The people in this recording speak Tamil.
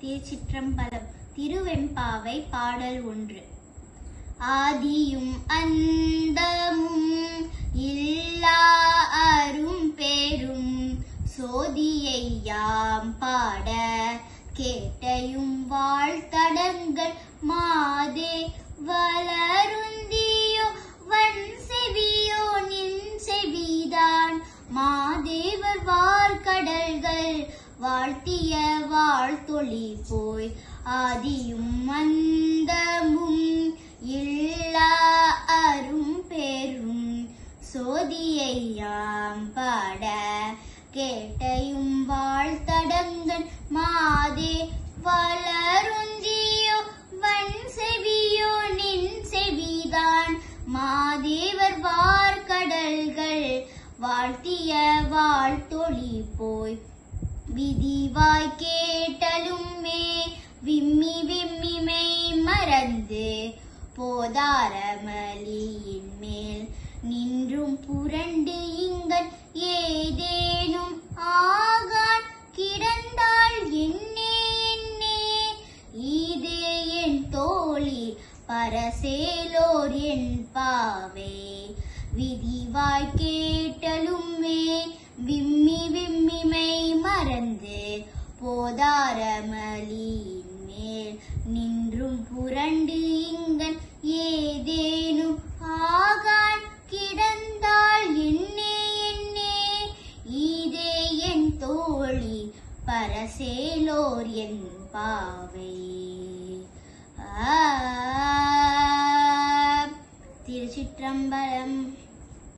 திருச்சிற்றம்பலம். திருவெம்பாவை பாடல் 1. ஆதியும் அந்தமும் இல்லா அரும் பெரும் சோதியை யாம் பாட கேட்டையும் வாழ்த்தடங்கள் மாதே வளருந்தியோ வன் செவியோ நின் செவிதான் மாதேவர் வார்கடல்கள் வாழ்த்திய வாழ்த்தொளி போய் ஆதியும் அந்தமும் இல்லா அரும் பெரும் சோதியை யாம் பாட கேட்டையும் வாழ்த்தடங்கள் மாதே வளருந்தியோ வன் செவியோ நின் செவிதான் மாதேவர் வார்கடல்கள் வாழ்த்திய வாழ்த்தொளி போய் விதிவாய் கேட்டலுமே விம்மி விம்மி மெய் மறந்து போதாரமலியின் மேல் நின்றும் புரண்டு இங்கன் ஏதேனும் ஆகான் கிடந்தாள் என்னே என்னே இதே என் தோழி பரசேலோர் என் பாவே விதிவாய் கேட்டலுமே விம்மி விம்மி மெய் மறந்து போதாரமலியின் மேல் நின்றும் புரண்டு இங்கன் ஏதேனும் ஆகான் கிடந்தாள் என்னே என்னே இதே என் தோழி பரசேலோர் என் பாவை. திருச்சிற்றம்பலம்.